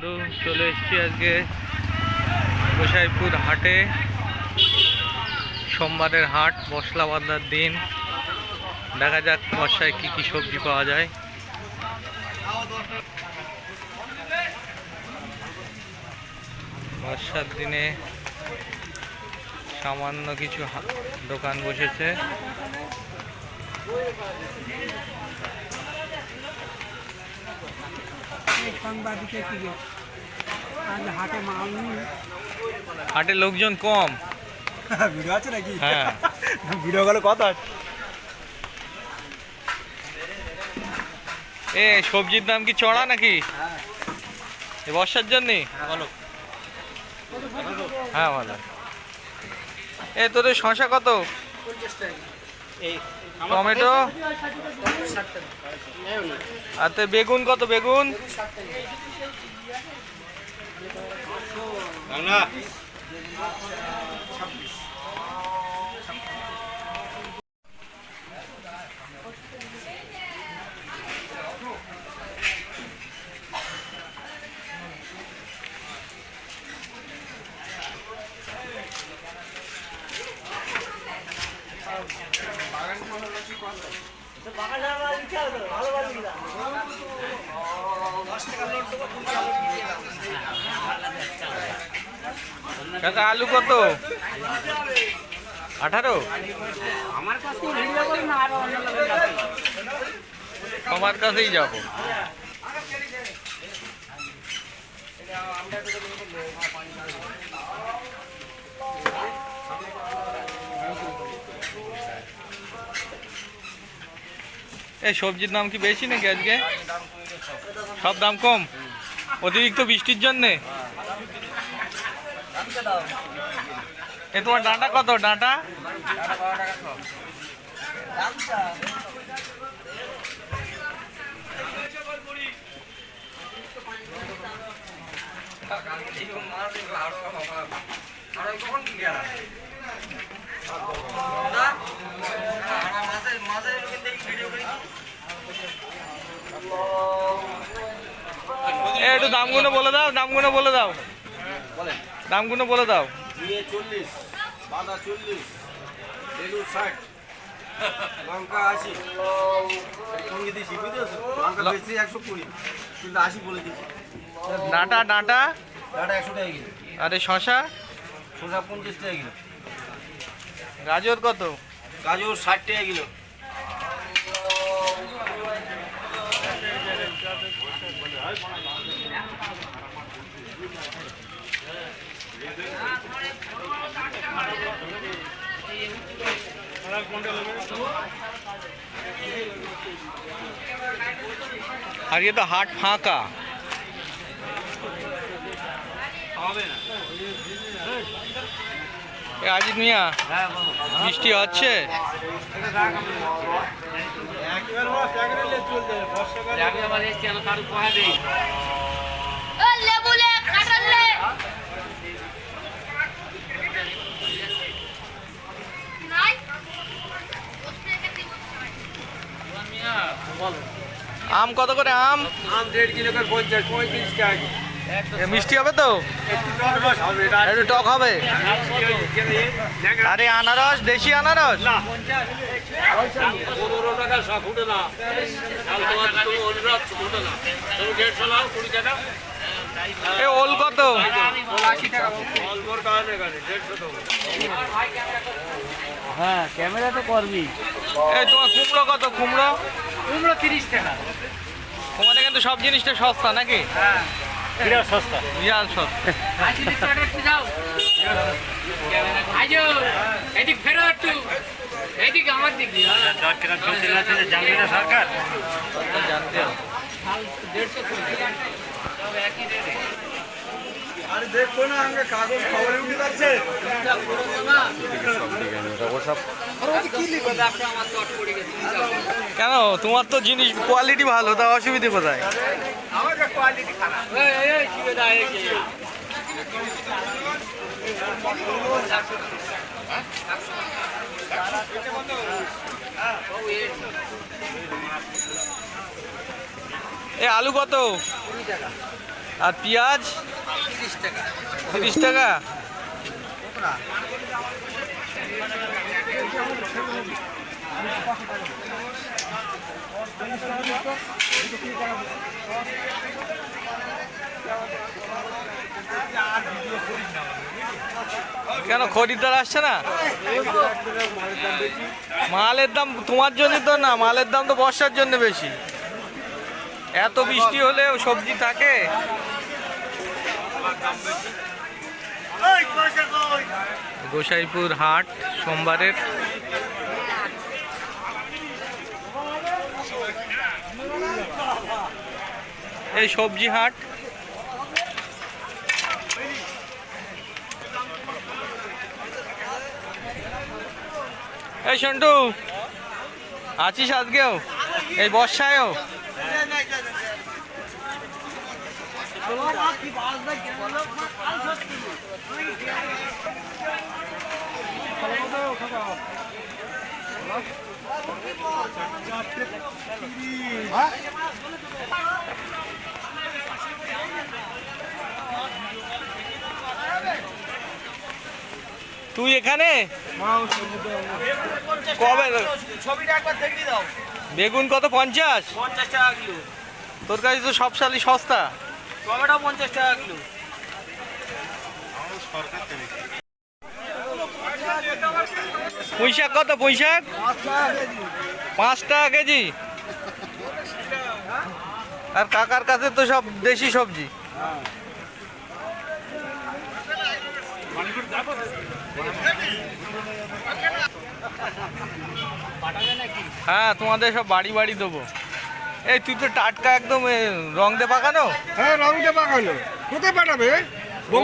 বন্ধু চলে এসেছি আজকে গোসাইপুর হাটে। সোমবারের হাট, মশলা বাঁধার দিন। দেখা যাক বর্ষায় কি কি সবজি পাওয়া যায়। বর্ষার দিনে সামান্য কিছু দোকান বসেছে। হাটে লোকজন কম। ভিডিও আছে নাকি? হ্যাঁ, ভিডিও গুলো কত আছে? এ সবজির দাম কি চড়া নাকি এ বর্ষার জন্যে? বলো। হ্যাঁ ভালো। এ তোদের শশা কত? টমেটো আর তো বেগুন কত? বেগুন কাকা আলু কত? 18। সবার কাছেই যাবো। এই সবজির দাম কি বেশি নাকি আজকে? সব দাম কম অতিরিক্ত বৃষ্টির জন্যে। এ তোমার ডাঁটা কত? ডাঁটা একটু দামগুলো বলে দাও, দামগুলো বলে দাও, দামগুলো বলে দাও। 40, বাঁধা 40, বেগুন 60, লঙ্কা 80। সঙ্গে দিয়েছি, বুঝেছো? লঙ্কা বেশি 120, কিন্তু 80 বলে দিচ্ছি। ডাঁটা ডাঁটা ডাটা 100 টাকা কিলো। আরে শশা? শসা 50 টাকা কিলো। গাজর কত? গাজর 60 টাকা কিলো। আর ये तो হাট ফাঁকা। আজিজ মিয়া, বৃষ্টি হচ্ছে? আম কত করে? আম 1.5 কিলো করে 50, 35 টাকা। মিষ্টি হবে তো? একটু টক হবে। আরে আনারস, দেশি আনারস? এ ওল কত? হ্যাঁ, ক্যামেরা তো করবি। এই তোমার কুমড়ো কত? কুমড়ো কুমড়ো 30 টাকা। ওখানে কিন্তু সব জিনিসটা সস্তা নাকি? হ্যাঁ, বিরাট সস্তা। বিশাল সস্তা। এদিক ফেরো একটু, এইদিকে আমার দিক দিয়ে। জানবি না সরকার? জানতে হবে। 150 আরে দেখো না, আমাকে কাগজ খবরে উঠে যাচ্ছে। কেন? তোমার তো জিনিস কোয়ালিটি ভালো, তা অসুবিধে কোথায়? আমাকে কোয়ালিটি খারাপ। এ আলু কত? আর পেঁয়াজ 30 টাকা। কেন খরিদ্দার আসছে না? মালের দাম তোমার জন্য তো না, মালের দাম তো বর্ষার জন্য বেশি। এত বৃষ্টি হলেও সবজি থাকে। গোসাইপুর হাট সোমবারের। এই সবজি হাট। এই সন্টু, আছিস আজকেও এই বর্ষায়ও? তুই এখানে কবে? ছবিটা একবার দেখিয়ে দাও। বেগুন কত? 50? 50 টাকা কিলো। তোর কাছে তো সব সালই সস্তা। টমেটো 50 টাকা কিলো। পুঁই শাক কত? পুঁই শাক 5 টাকা কেজি। আর কাকার কাছে তো সব দেশি সবজি। হ্যাঁ, তোমাদের সব বাড়ি বাড়ি দেবো। এই তুই তো টাটকা একদম রং দিয়ে পাকানো। হ্যাঁ, রং দিয়ে পাকানো। কোথায় পাঠাবে? ও,